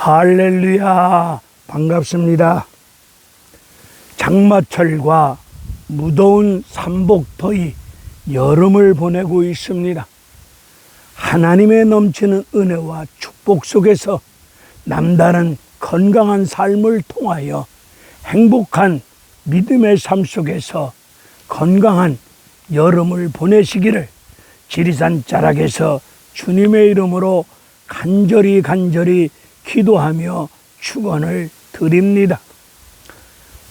할렐루야, 반갑습니다. 장마철과 무더운 삼복더위, 여름을 보내고 있습니다. 하나님의 넘치는 은혜와 축복 속에서 남다른 건강한 삶을 통하여 행복한 믿음의 삶 속에서 건강한 여름을 보내시기를 지리산 자락에서 주님의 이름으로 간절히 기도하며 축원을 드립니다.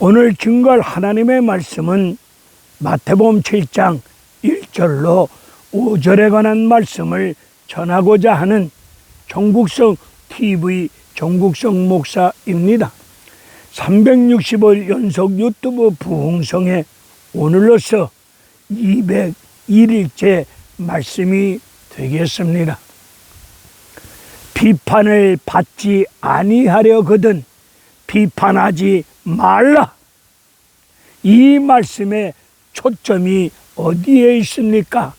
오늘 증거할 하나님의 말씀은 마태복음 7장 1절로 5절에 관한 말씀을 전하고자 하는 정국성 TV 정국성 목사입니다. 365일 연속 유튜브 부흥성에 오늘로서 201일째 말씀이 되겠습니다. 비판을 받지 아니하려거든 비판하지 말라. 이 말씀의 초점이 어디에 있습니까?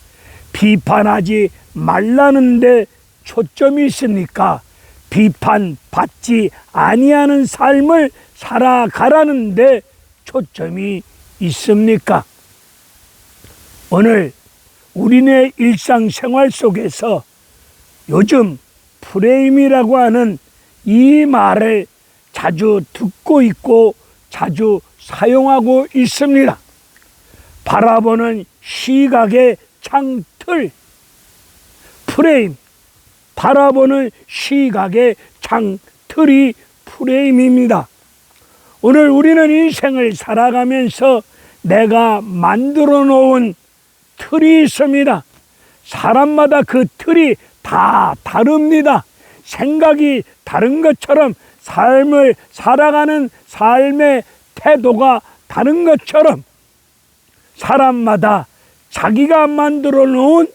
비판하지 말라는데 초점이 있습니까? 비판받지 아니하는 삶을 살아가라는데 초점이 있습니까? 오늘 우리네 일상생활 속에서 요즘 프레임이라고 하는 이 말을 자주 듣고 있고 자주 사용하고 있습니다. 바라보는 시각의 창틀, 프레임, 바라보는 시각의 창틀이 프레임입니다. 오늘 우리는 인생을 살아가면서 내가 만들어 놓은 틀이 있습니다. 사람마다 그 틀이 다 다릅니다. 생각이 다른 것처럼 삶을 살아가는 삶의 태도가 다른 것처럼 사람마다 자기가 만들어 놓은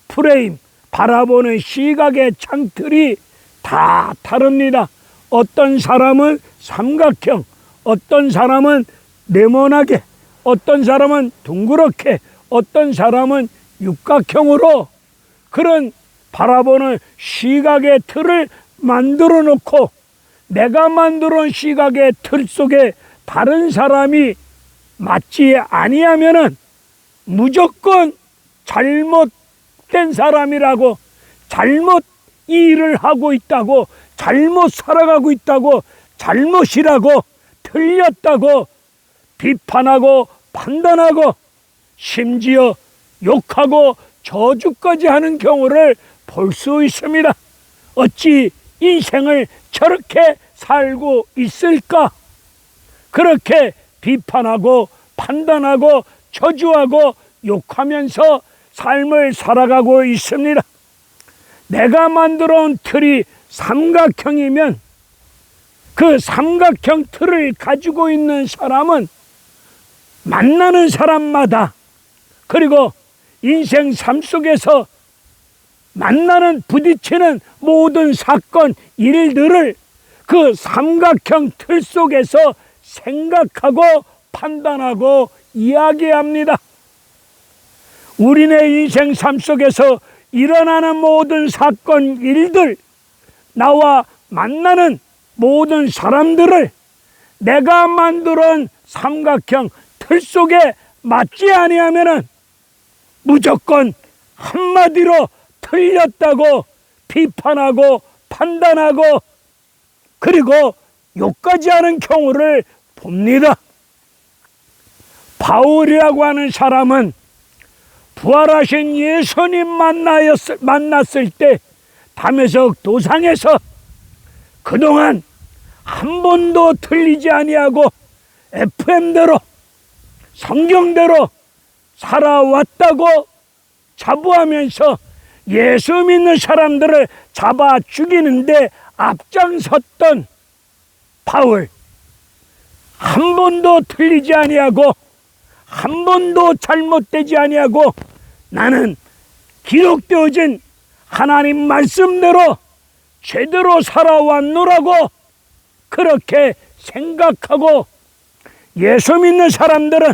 프레임, 바라보는 시각의 창틀이 다 다릅니다. 어떤 사람은 삼각형, 어떤 사람은 네모나게, 어떤 사람은 둥그렇게, 어떤 사람은 육각형으로 그런 바라보는 시각의 틀을 만들어 놓고 내가 만들어 놓은 시각의 틀 속에 다른 사람이 맞지 아니하면은 무조건 잘못된 사람이라고, 잘못 일을 하고 있다고, 잘못 살아가고 있다고, 잘못이라고, 틀렸다고 비판하고 판단하고 심지어 욕하고 저주까지 하는 경우를 볼 수 있습니다. 어찌 인생을 저렇게 살고 있을까? 그렇게 비판하고 판단하고 저주하고 욕하면서 삶을 살아가고 있습니다. 내가 만들어 온 틀이 삼각형이면 그 삼각형 틀을 가지고 있는 사람은 만나는 사람마다, 그리고 인생 삶 속에서 만나는 부딪히는 모든 사건, 일들을 그 삼각형 틀 속에서 생각하고 판단하고 이야기합니다. 우리네 인생 삶 속에서 일어나는 모든 사건, 일들, 나와 만나는 모든 사람들을 내가 만들어온 삼각형 틀 속에 맞지 아니하면은 무조건 한마디로 틀렸다고 비판하고 판단하고 그리고 욕까지 하는 경우를 봅니다. 바울이라고 하는 사람은 부활하신 예수님 만났을 때 다메섹 도상에서 그동안 한 번도 틀리지 아니하고 FM대로 성경대로 살아왔다고 자부하면서 예수 믿는 사람들을 잡아 죽이는데 앞장섰던 바울, 한 번도 틀리지 아니하고 한 번도 잘못되지 아니하고 나는 기록되어진 하나님 말씀대로 제대로 살아왔노라고 그렇게 생각하고, 예수 믿는 사람들은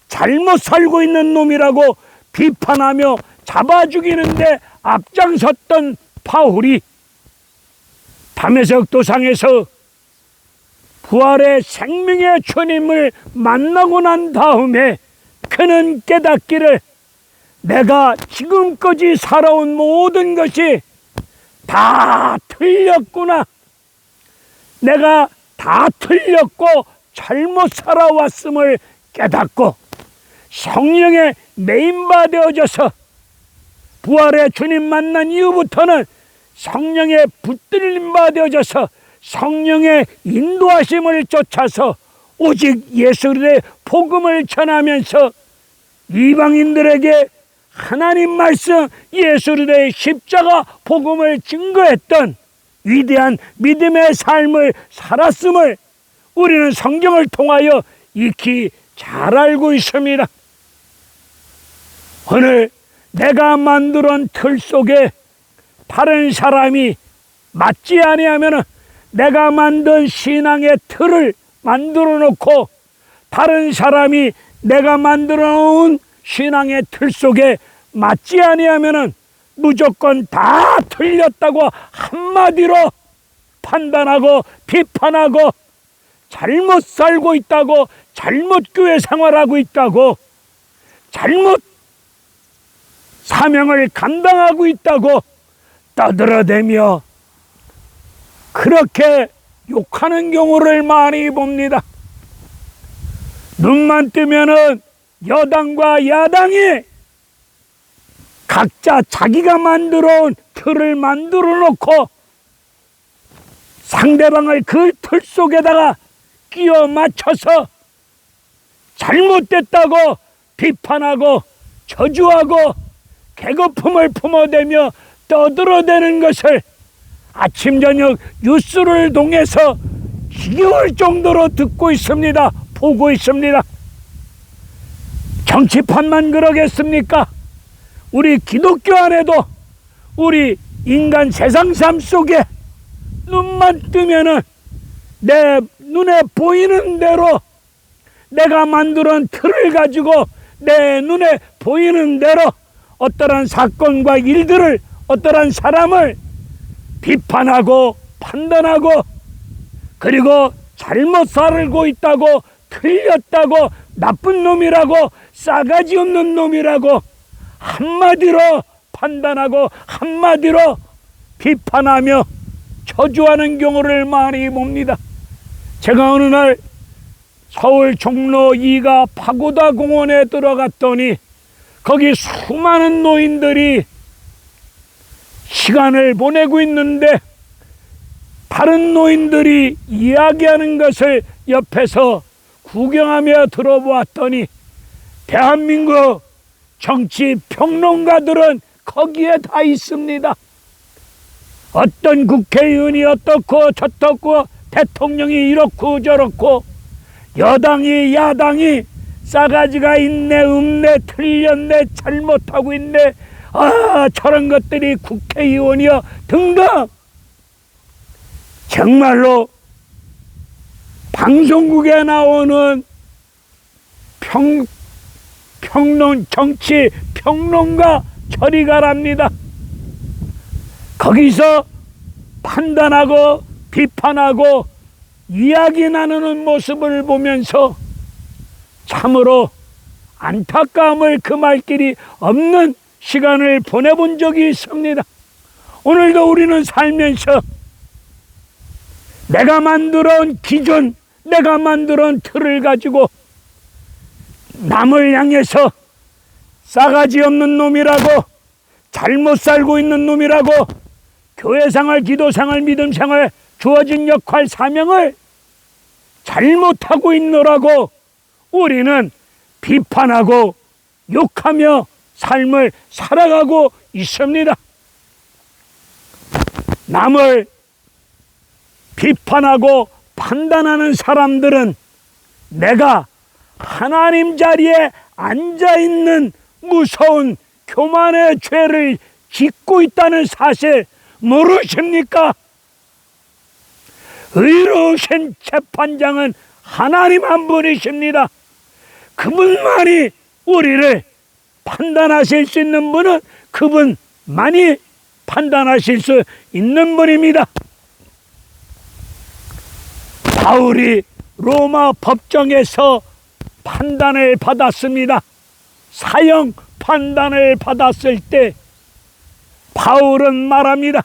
잘못 살고 있는 놈이라고 비판하며 잡아 죽이는데 앞장섰던 바울이 담에석 도상에서 부활의 생명의 주님을 만나고 난 다음에 그는 깨닫기를 내가 지금까지 살아온 모든 것이 다 틀렸구나. 내가 다 틀렸고 잘못 살아왔음을 깨닫고 성령의 메인바 되어져서 부활의 주님 만난 이후부터는 성령의 붙들림바 되어져서 성령의 인도하심을 쫓아서 오직 예수의 복음을 전하면서 이방인들에게 하나님 말씀 예수의 십자가 복음을 증거했던 위대한 믿음의 삶을 살았음을 우리는 성경을 통하여 익히 잘 알고 있습니다. 오늘 내가 만들어온 틀 속에 다른 사람이 맞지 아니하면 내가 만든 신앙의 틀을 만들어 놓고 다른 사람이 내가 만들어 놓은 신앙의 틀 속에 맞지 아니하면 무조건 다 틀렸다고 한마디로 판단하고 비판하고 잘못 살고 있다고, 잘못 교회 생활하고 있다고, 잘못 사명을 감당하고 있다고 떠들어대며 그렇게 욕하는 경우를 많이 봅니다. 눈만 뜨면은 여당과 야당이 각자 자기가 만들어온 틀을 만들어 놓고 상대방을 그 틀 속에다가 끼워 맞춰서 잘못됐다고 비판하고 저주하고 개거품을 품어대며 떠들어대는 것을 아침 저녁 뉴스를 통해서 지겨울 정도로 듣고 있습니다. 보고 있습니다. 정치판만 그러겠습니까? 우리 기독교 안에도 우리 인간 세상 삶 속에 눈만 뜨면은 내 눈에 보이는 대로 내가 만들어온 틀을 가지고 내 눈에 보이는 대로 어떠한 사건과 일들을 어떠한 사람을 비판하고 판단하고 그리고 잘못 살고 있다고 틀렸다고 나쁜 놈이라고 싸가지 없는 놈이라고 한마디로 판단하고 한마디로 비판하며 저주하는 경우를 많이 봅니다. 제가 어느 날 서울 종로 2가 파고다 공원에 들어갔더니 거기 수많은 노인들이 시간을 보내고 있는데 다른 노인들이 이야기하는 것을 옆에서 구경하며 들어보았더니 대한민국 정치 평론가들은 거기에 다 있습니다. 어떤 국회의원이 어떻고 저떻고 대통령이 이렇고 저렇고 여당이 야당이 싸가지가 있네 없네 틀렸네 잘못하고 있네 저런 것들이 국회의원이여 등등 정말로 방송국에 나오는 정치 평론가 저리 가랍니다. 거기서 판단하고 비판하고 이야기 나누는 모습을 보면서 참으로 안타까움을 금할 길이 없는 시간을 보내본 적이 있습니다. 오늘도 우리는 살면서 내가 만들어온 기준, 내가 만들어온 틀을 가지고 남을 향해서 싸가지 없는 놈이라고 잘못 살고 있는 놈이라고 교회생활, 기도생활, 믿음생활 주어진 역할, 사명을 잘못하고 있노라고 우리는 비판하고 욕하며 삶을 살아가고 있습니다. 남을 비판하고 판단하는 사람들은 내가 하나님 자리에 앉아있는 무서운 교만의 죄를 짓고 있다는 사실 모르십니까? 의로우신 재판장은 하나님 한 분이십니다. 그분만이 우리를 판단하실 수 있는 분은 그분만이 판단하실 수 있는 분입니다. 바울이 로마 법정에서 판단을 받았습니다. 사형 판단을 받았을 때 바울은 말합니다.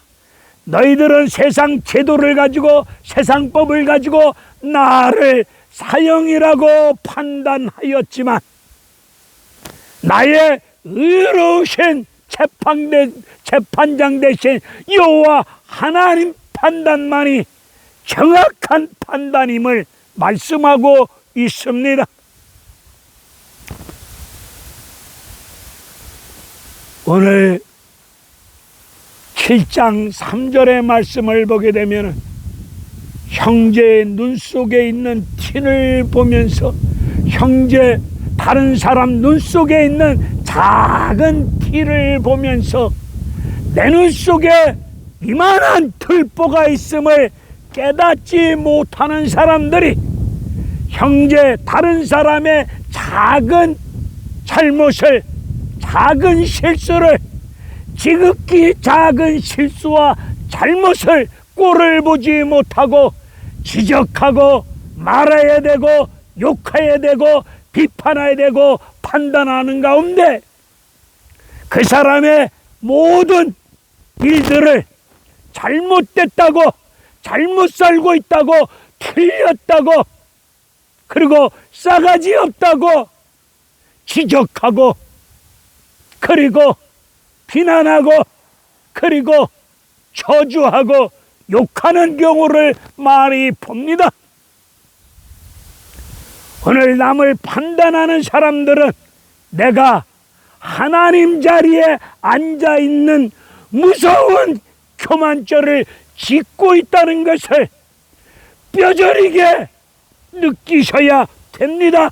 너희들은 세상 제도를 가지고 세상 법을 가지고 나를 사형이라고 판단하였지만 나의 의로우신 재판장 대신 여호와 하나님 판단만이 정확한 판단임을 말씀하고 있습니다. 오늘 7장 3절의 말씀을 보게 되면 형제의 눈 속에 있는 티를 보면서 형제 다른 사람 눈 속에 있는 작은 티를 보면서 내 눈 속에 이만한 들보가 있음을 깨닫지 못하는 사람들이 형제 다른 사람의 작은 잘못을 작은 실수를 지극히 작은 실수와 잘못을 꼴을 보지 못하고 지적하고 말해야 되고 욕해야 되고 비판해야 되고 판단하는 가운데 그 사람의 모든 일들을 잘못됐다고 잘못 살고 있다고 틀렸다고 그리고 싸가지 없다고 지적하고 그리고 비난하고 그리고 저주하고 욕하는 경우를 많이 봅니다. 오늘 남을 판단하는 사람들은 내가 하나님 자리에 앉아있는 무서운 교만죄를 짓고 있다는 것을 뼈저리게 느끼셔야 됩니다.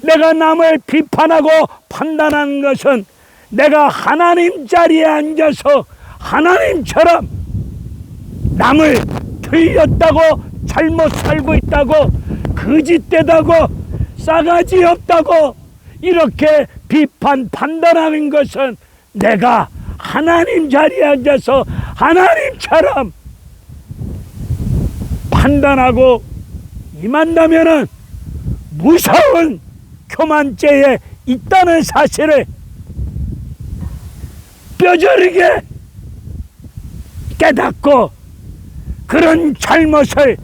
내가 남을 비판하고 판단하는 것은 내가 하나님 자리에 앉아서 하나님처럼 남을 틀렸다고 잘못 살고 있다고 거짓되다고 싸가지 없다고 이렇게 비판 판단하는 것은 내가 하나님 자리에 앉아서 하나님처럼 판단하고 임한다면은 무서운 교만죄에 있다는 사실을 뼈저리게 깨닫고 그런 잘못을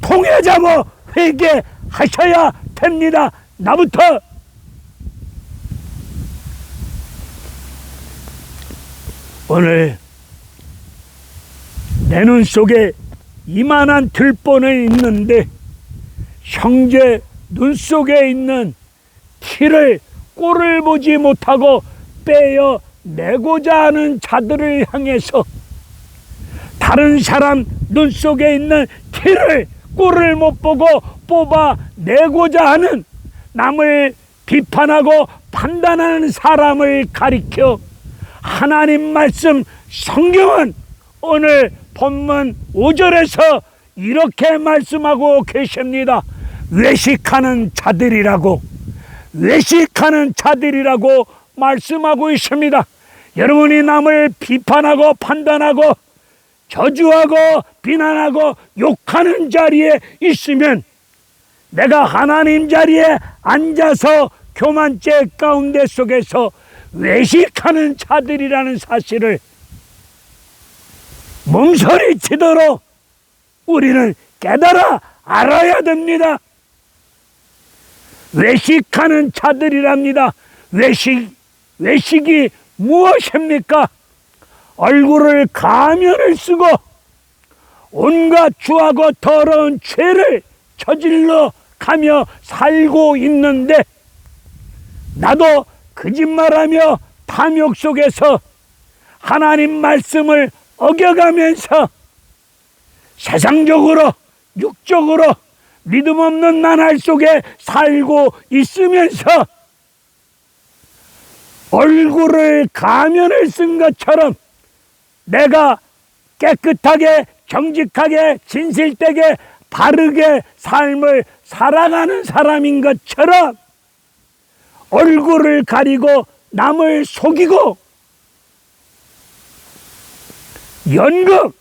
통해 잡아 회개하셔야 됩니다. 나부터 오늘 내 눈 속에 이만한 들보는 있는데 형제 눈 속에 있는 티를 꼴을 보지 못하고 빼어 내고자 하는 자들을 향해서 다른 사람 눈 속에 있는 티를 꼴을 못 보고 뽑아 내고자 하는 남을 비판하고 판단하는 사람을 가리켜 하나님 말씀 성경은 오늘 본문 5절에서 이렇게 말씀하고 계십니다. 외식하는 자들이라고 말씀하고 있습니다. 여러분이 남을 비판하고 판단하고 저주하고 비난하고 욕하는 자리에 있으면 내가 하나님 자리에 앉아서 교만죄 가운데 속에서 외식하는 자들이라는 사실을 몸서리치도록 우리는 깨달아 알아야 됩니다. 외식하는 자들이랍니다. 외식이 무엇입니까? 얼굴을 가면을 쓰고 온갖 추하고 더러운 죄를 저질러 가며 살고 있는데 나도 거짓말하며 탐욕 속에서 하나님 말씀을 어겨가면서 세상적으로 육적으로 믿음 없는 나날 속에 살고 있으면서 얼굴을 가면을 쓴 것처럼 내가 깨끗하게 정직하게 진실되게 바르게 삶을 살아가는 사람인 것처럼 얼굴을 가리고 남을 속이고 연극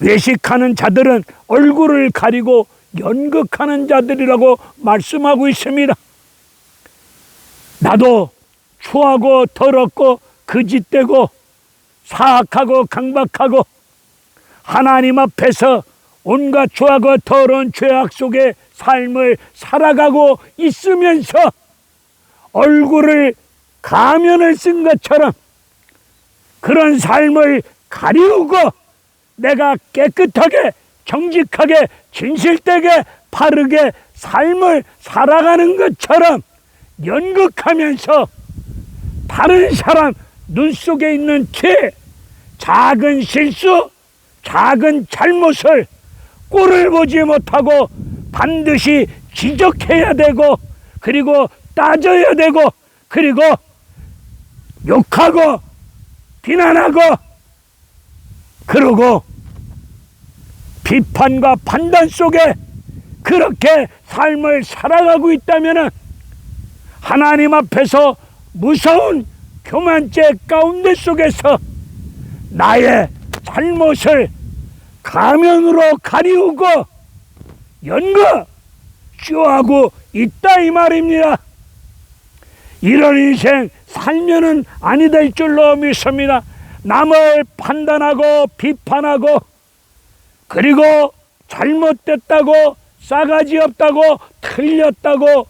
외식하는 자들은 얼굴을 가리고 연극하는 자들이라고 말씀하고 있습니다. 나도 추하고 더럽고 거짓되고 사악하고 강박하고 하나님 앞에서 온갖 추하고 더러운 죄악 속에 삶을 살아가고 있으면서 얼굴을 가면을 쓴 것처럼 그런 삶을 가리우고 내가 깨끗하게 정직하게 진실되게 바르게 삶을 살아가는 것처럼 연극하면서 다른 사람 눈 속에 있는 죄, 작은 실수, 작은 잘못을 꼴을 보지 못하고 반드시 지적해야 되고 그리고 따져야 되고 그리고 욕하고 비난하고 그러고 비판과 판단 속에 그렇게 삶을 살아가고 있다면 하나님 앞에서 무서운 교만죄 가운데 속에서 나의 잘못을 가면으로 가리우고 연거쇼하고 있다 이 말입니다. 이런 인생 살면은 아니 될 줄로 믿습니다. 남을 판단하고 비판하고 그리고 잘못됐다고 싸가지 없다고 틀렸다고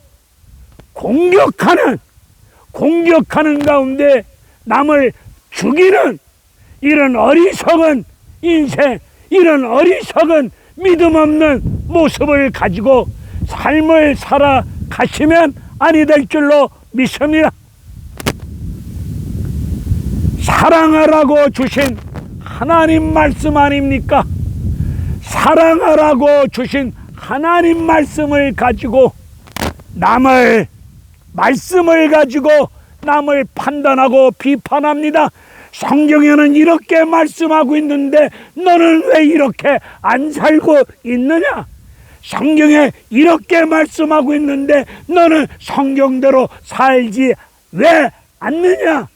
공격하는 가운데 남을 죽이는 이런 어리석은 인생, 이런 어리석은 믿음 없는 모습을 가지고 삶을 살아가시면 아니 될 줄로 믿습니다. 사랑하라고 주신 하나님 말씀 아닙니까? 사랑하라고 주신 하나님 말씀을 가지고 말씀을 가지고 남을 판단하고 비판합니다. 성경에는 이렇게 말씀하고 있는데 너는 왜 이렇게 안 살고 있느냐? 성경에 이렇게 말씀하고 있는데 너는 성경대로 살지 왜 않느냐?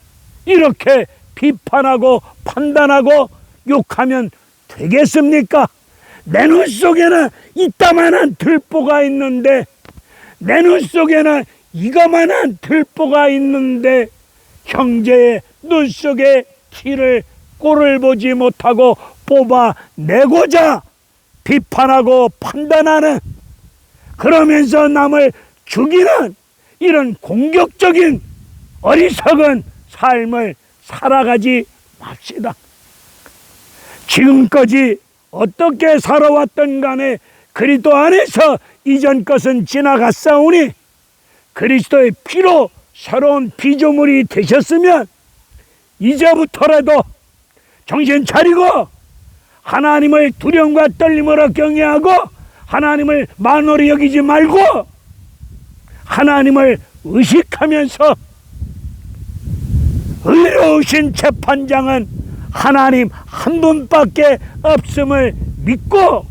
이렇게 비판하고 판단하고 욕하면 되겠습니까? 내 눈 속에는 이따만한 들보가 있는데 내 눈 속에는 이거만한 들보가 있는데 형제의 눈 속에 꼴을 보지 못하고 뽑아내고자 비판하고 판단하는 그러면서 남을 죽이는 이런 공격적인 어리석은 삶을 살아가지 맙시다. 지금까지 어떻게 살아왔던 간에 그리스도 안에서 이전 것은 지나갔사오니 그리스도의 피로 새로운 피조물이 되셨으면 이제부터라도 정신 차리고 하나님을 두려움과 떨림으로 경외하고 하나님을 만홀히 여기지 말고 하나님을 의식하면서 의로우신 재판장은 하나님 한 분밖에 없음을 믿고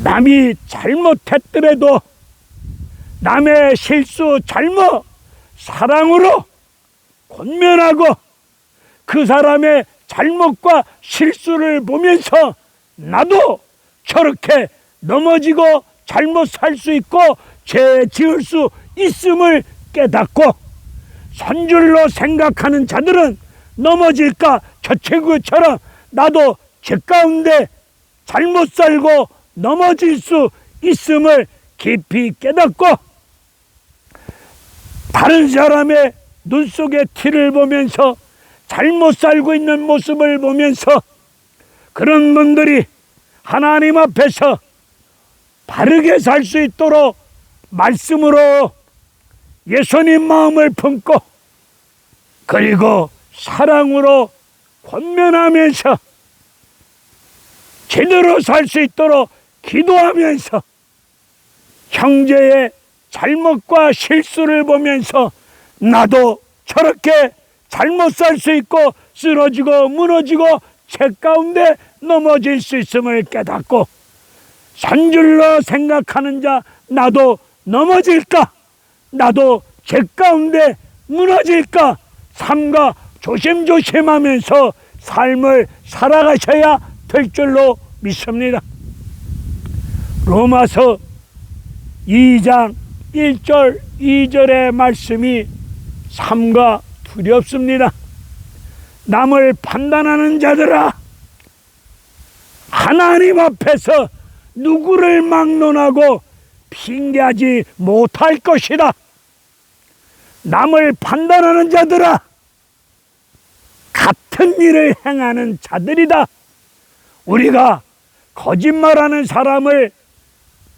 남이 잘못했더라도 남의 실수 잘못 사랑으로 권면하고 그 사람의 잘못과 실수를 보면서 나도 저렇게 넘어지고 잘못 살 수 있고 죄 지을 수 있음을 깨닫고 선줄로 생각하는 자들은 넘어질까 저 친구처럼 나도 죄 가운데 잘못 살고 넘어질 수 있음을 깊이 깨닫고 다른 사람의 눈 속에 티를 보면서 잘못 살고 있는 모습을 보면서 그런 분들이 하나님 앞에서 바르게 살 수 있도록 말씀으로 예수님 마음을 품고 그리고 사랑으로 권면하면서 제대로 살 수 있도록 기도하면서 형제의 잘못과 실수를 보면서 나도 저렇게 잘못 살 수 있고 쓰러지고 무너지고 죄 가운데 넘어질 수 있음을 깨닫고 선줄로 생각하는 자 나도 넘어질까? 나도 죄 가운데 무너질까? 삼가 조심조심하면서 삶을 살아가셔야 될 줄로 믿습니다. 로마서 2장 1절 2절의 말씀이 삼가 두렵습니다. 남을 판단하는 자들아, 하나님 앞에서 누구를 막론하고 핑계하지 못할 것이다. 남을 판단하는 자들아, 같은 일을 행하는 자들이다. 우리가 거짓말하는 사람을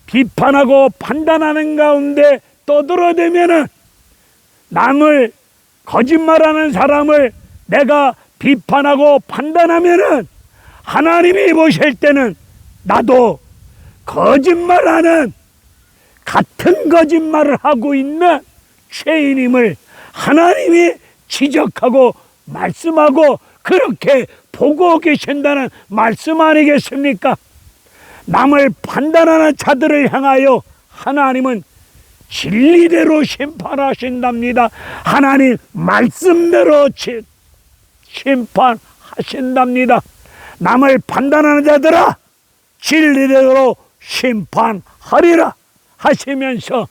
비판하고 판단하는 가운데 떠들어대면은, 남을 거짓말하는 사람을 내가 비판하고 판단하면은 하나님이 보실 때는 나도 거짓말하는, 같은 거짓말을 하고 있는 죄인임을 하나님이 지적하고 말씀하고 그렇게 보고 계신다는 말씀 아니겠습니까? 남을 판단하는 자들을 향하여 하나님은 진리대로 심판하신답니다. 하나님 말씀대로 심판하신답니다. 남을 판단하는 자들아, 진리대로 심판하리라 하시면서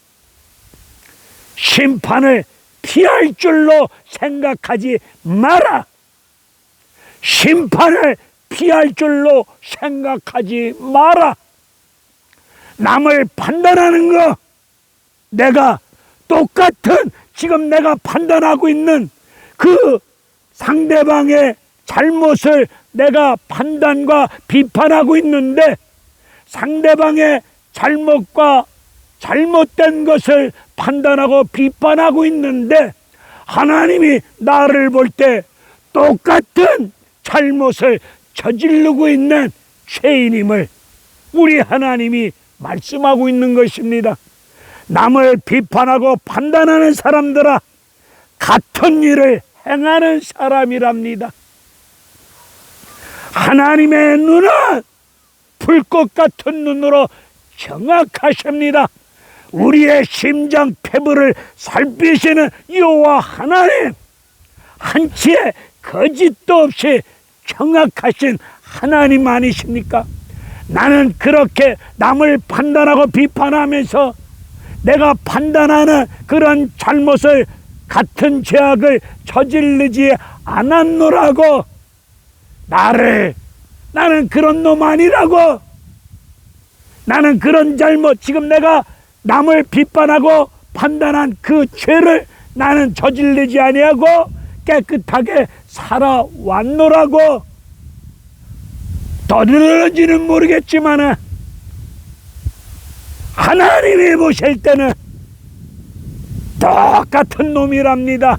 심판을 피할 줄로 생각하지 마라. 심판을 피할 줄로 생각하지 마라. 남을 판단하는 거, 내가 똑같은 지금 내가 판단하고 있는 그 상대방의 잘못을 내가 판단과 비판하고 있는데, 상대방의 잘못과 잘못된 것을 판단하고 비판하고 있는데, 하나님이 나를 볼 때 똑같은 잘못을 저지르고 있는 죄인임을 우리 하나님이 말씀하고 있는 것입니다. 남을 비판하고 판단하는 사람들아, 같은 일을 행하는 사람이랍니다. 하나님의 눈은 불꽃 같은 눈으로 정확하십니다. 우리의 심장 패부를 살피시는 여호와 하나님, 한치의 거짓도 없이 정확하신 하나님 아니십니까? 나는 그렇게 남을 판단하고 비판하면서 내가 판단하는 그런 잘못을, 같은 죄악을 저지르지 않았노라고, 나는 그런 놈 아니라고, 나는 그런 잘못, 지금 내가 남을 비판하고 판단한 그 죄를 나는 저지르지 아니하고 깨끗하게 살아왔노라고, 떠들어지는 모르겠지만 하나님이 보실 때는 똑같은 놈이랍니다.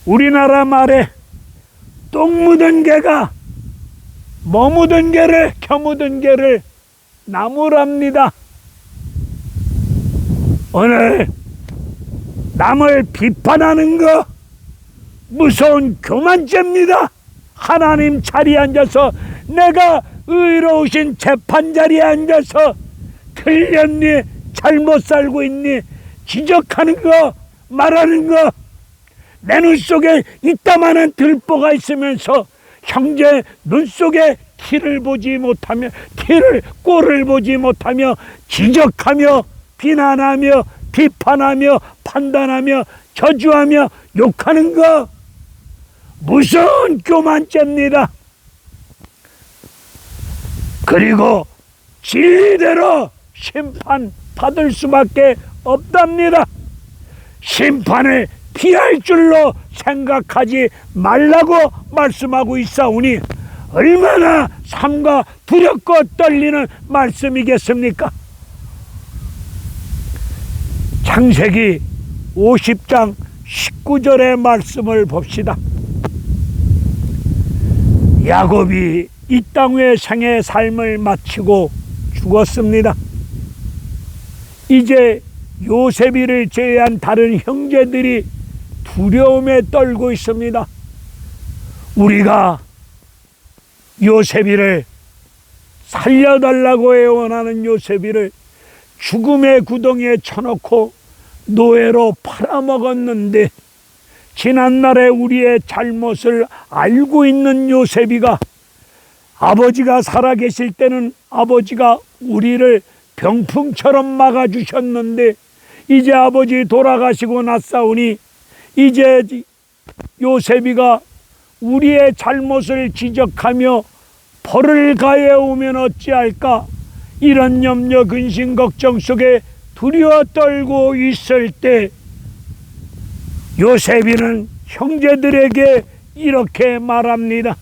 우리나라 말에 똥 묻은 개가 뭐 묻은 개를, 겨 묻은 개를 나무랍니다. 오늘 남을 비판하는 거 무서운 교만죄입니다. 하나님 자리에 앉아서, 내가 의로우신 재판 자리에 앉아서 틀렸니, 잘못 살고 있니 지적하는 거, 말하는 거, 내 눈 속에 이따만한 들보가 있으면서 형제 눈 속에 꼴을 보지 못하며 지적하며 비난하며 비판하며 판단하며 저주하며 욕하는 거 무서운 교만죄입니다. 그리고 진리대로 심판받을 수밖에 없답니다. 심판을 피할 줄로 생각하지 말라고 말씀하고 있사오니 얼마나 삼가 두렵고 떨리는 말씀이겠습니까? 창세기 50장 19절의 말씀을 봅시다. 야곱이 이 땅의 생의 삶을 마치고 죽었습니다. 이제 요셉이를 제외한 다른 형제들이 두려움에 떨고 있습니다. 우리가 요셉이를 살려달라고 애원하는 요셉이를 죽음의 구덩이에 쳐놓고 노예로 팔아먹었는데, 지난날에 우리의 잘못을 알고 있는 요셉이가 아버지가 살아계실 때는 아버지가 우리를 병풍처럼 막아주셨는데 이제 아버지 돌아가시고 났사오니 이제 요셉이가 우리의 잘못을 지적하며 벌을 가해오면 어찌할까, 이런 염려 근심 걱정 속에 두려워 떨고 있을 때 요셉이는 형제들에게 이렇게 말합니다.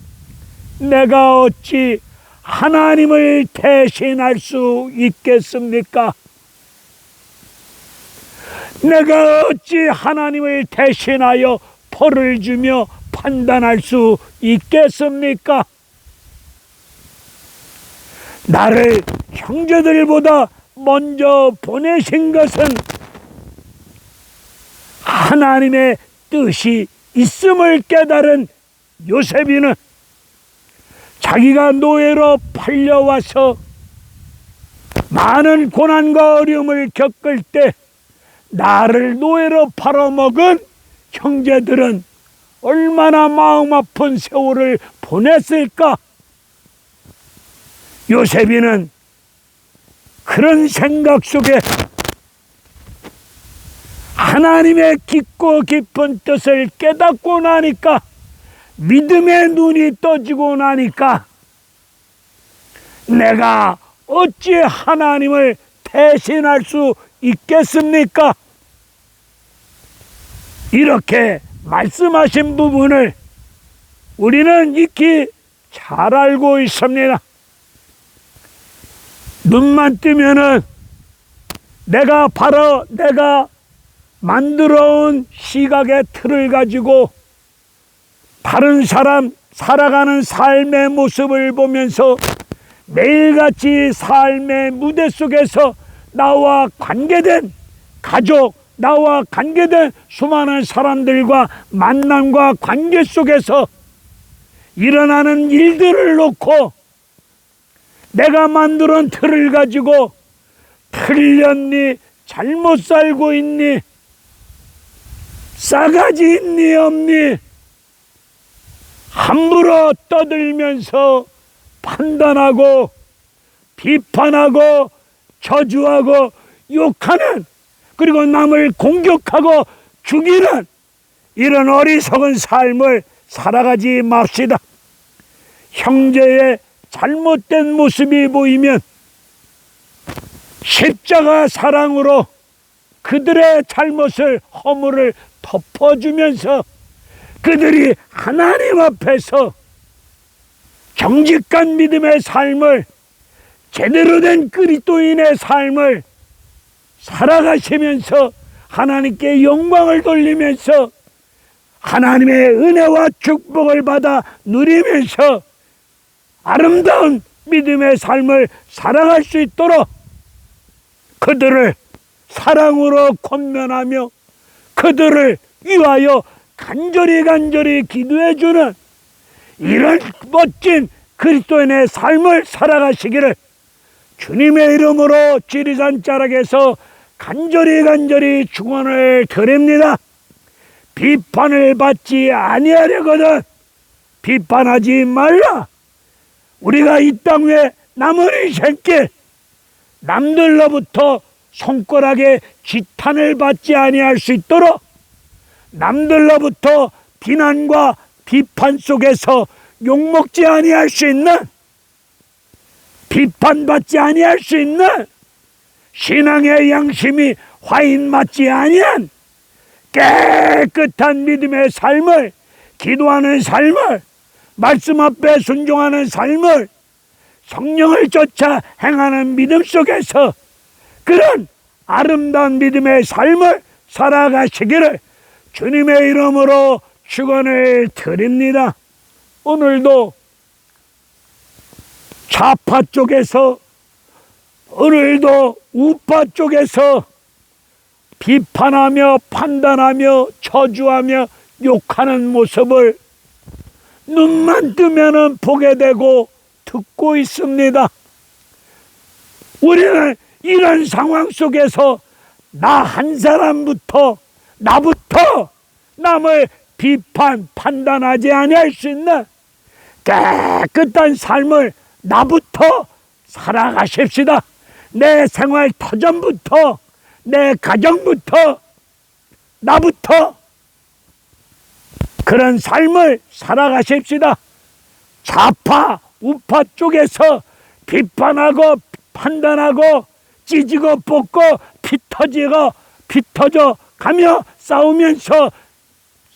내가 어찌 하나님을 대신할 수 있겠습니까? 내가 어찌 하나님을 대신하여 벌을 주며 판단할 수 있겠습니까? 나를 형제들보다 먼저 보내신 것은 하나님의 뜻이 있음을 깨달은 요셉이는 자기가 노예로 팔려와서 많은 고난과 어려움을 겪을 때 나를 노예로 팔아먹은 형제들은 얼마나 마음 아픈 세월을 보냈을까? 요셉이는 그런 생각 속에 하나님의 깊고 깊은 뜻을 깨닫고 나니까, 믿음의 눈이 떠지고 나니까 내가 어찌 하나님을 대신할 수 있겠습니까? 이렇게 말씀하신 부분을 우리는 익히 잘 알고 있습니다. 눈만 뜨면은 내가 만들어온 시각의 틀을 가지고 다른 사람 살아가는 삶의 모습을 보면서 매일같이 삶의 무대 속에서 나와 관계된 가족, 나와 관계된 수많은 사람들과 만남과 관계 속에서 일어나는 일들을 놓고 내가 만들어온 틀을 가지고 틀렸니? 잘못 살고 있니? 싸가지 있니? 없니? 함부로 떠들면서 판단하고 비판하고 저주하고 욕하는, 그리고 남을 공격하고 죽이는 이런 어리석은 삶을 살아가지 맙시다. 형제의 잘못된 모습이 보이면 십자가 사랑으로 그들의 잘못을, 허물을 덮어주면서 그들이 하나님 앞에서 정직한 믿음의 삶을, 제대로 된 그리스도인의 삶을 살아가시면서 하나님께 영광을 돌리면서 하나님의 은혜와 축복을 받아 누리면서 아름다운 믿음의 삶을 살아갈 수 있도록 그들을 사랑으로 권면하며 그들을 위하여 간절히 기도해주는 이런 멋진 그리스도인의 삶을 살아가시기를 주님의 이름으로 지리산 자락에서 간절히 축원을 드립니다. 비판을 받지 아니하려거든 비판하지 말라. 우리가 이 땅 위에 남은 인생길 남들로부터 손가락에 지탄을 받지 아니할 수 있도록, 남들로부터 비난과 비판 속에서 욕먹지 아니할 수 있는, 비판받지 아니할 수 있는 신앙의 양심이 화인 맞지 아니한 깨끗한 믿음의 삶을, 기도하는 삶을, 말씀 앞에 순종하는 삶을, 성령을 쫓아 행하는 믿음 속에서 그런 아름다운 믿음의 삶을 살아가시기를 주님의 이름으로 축원을 드립니다. 오늘도 좌파 쪽에서, 오늘도 우파 쪽에서 비판하며 판단하며 저주하며 욕하는 모습을 눈만 뜨면은 보게 되고 듣고 있습니다. 우리는 이런 상황 속에서 나 한 사람부터, 나부터 남을 비판, 판단하지 아니할 수 있는 깨끗한 삶을 나부터 살아가십시다. 내 생활 터전부터, 내 가정부터, 나부터 그런 삶을 살아가십시다. 좌파, 우파 쪽에서 비판하고 판단하고 찢고 뽑고 피터져 가며 싸우면서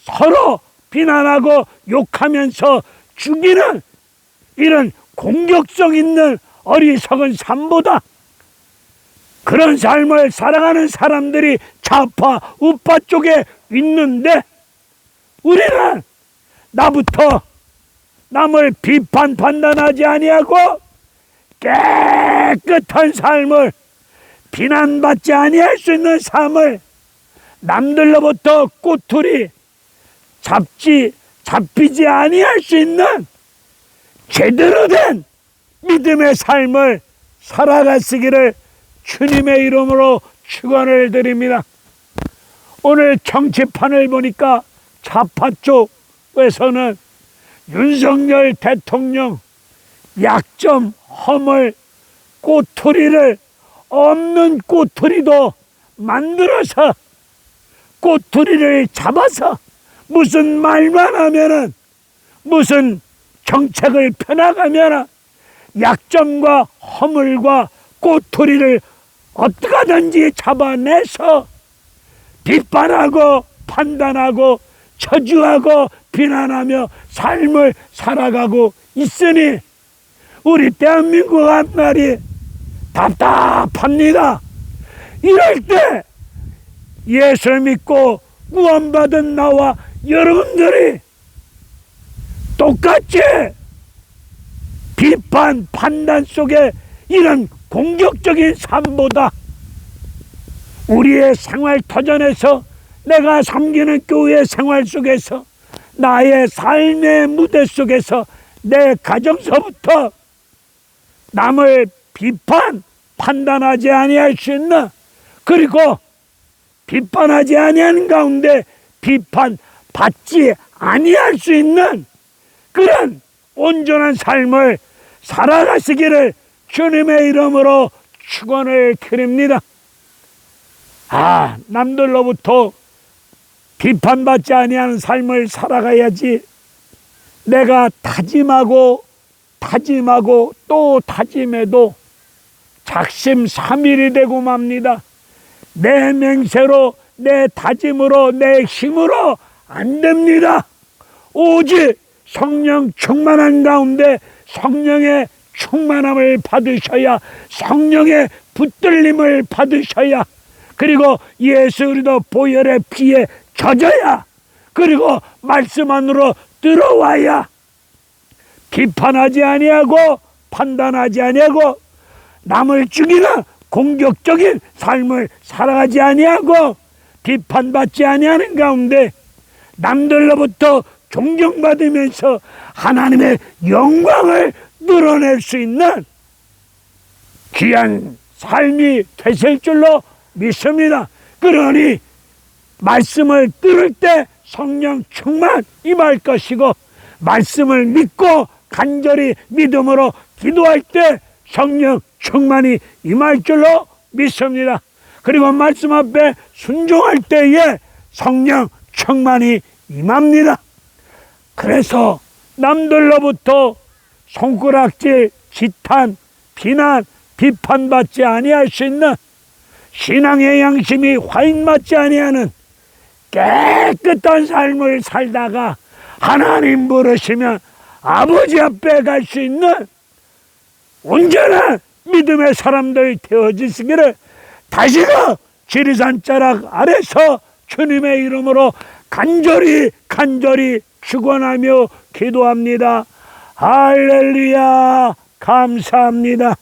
서로 비난하고 욕하면서 죽이는 이런 공격성 있는 어리석은 삶보다 그런 삶을 살아가는 사람들이 좌파 우파 쪽에 있는데 우리는 나부터 남을 비판 판단하지 아니하고 깨끗한 삶을 비난받지 아니할 수 있는 삶을 남들로부터 꼬투리 잡히지 아니할 수 있는 제대로 된 믿음의 삶을 살아가시기를 주님의 이름으로 축원을 드립니다. 오늘 정치판을 보니까 좌파 쪽에서는 윤석열 대통령 약점, 허물, 꼬투리를 없는 꼬투리도 만들어서 꼬투리를 잡아서 무슨 말만 하면은 무슨 정책을 펴나가면 약점과 허물과 꼬투리를 어떻게든지 잡아내서 비판하고 판단하고 저주하고 비난하며 삶을 살아가고 있으니 우리 대한민국 한 말이 답답합니다. 이럴 때 예수 믿고 구원받은 나와 여러분들이 똑같이 비판, 판단 속에 이런 공격적인 삶보다 우리의 생활 터전에서 내가 섬기는 교회 생활 속에서 나의 삶의 무대 속에서 내 가정서부터 남을 비판, 판단하지 아니할 수 있는 그리고 비판하지 아니하는 가운데 비판받지 아니할 수 있는 그런 온전한 삶을 살아가시기를 주님의 이름으로 축원을 드립니다. 남들로부터 비판받지 아니하는 삶을 살아가야지. 내가 다짐하고 또 다짐해도 작심삼일이 되고 맙니다. 내 맹세로 내 다짐으로 내 힘으로 안 됩니다. 오직 성령 충만한 가운데 성령의 충만함을 받으셔야 성령의 붙들림을 받으셔야 그리고 예수 그리스도 보혈의 피에 젖어야 그리고 말씀 안으로 들어와야 비판하지 아니하고 판단하지 아니하고 남을 죽이는 공격적인 삶을 살아가지 아니하고 비판받지 아니하는 가운데 남들로부터 존경받으면서 하나님의 영광을 드러낼 수 있는 귀한 삶이 되실 줄로 믿습니다. 그러니 말씀을 들을 때 성령 충만 임할 것이고 말씀을 믿고 간절히 믿음으로 기도할 때 성령 충만이 임할 줄로 믿습니다. 그리고 말씀 앞에 순종할 때에 성령 충만이 임합니다. 그래서 남들로부터 손가락질, 지탄, 비난, 비판받지 아니할 수 있는 신앙의 양심이 화인맞지 아니하는 깨끗한 삶을 살다가 하나님 부르시면 아버지 앞에 갈 수 있는 온전한 믿음의 사람들이 되어지시기를 다시금 지리산 자락 아래서 주님의 이름으로 간절히 축원하며 기도합니다. 할렐루야. 감사합니다.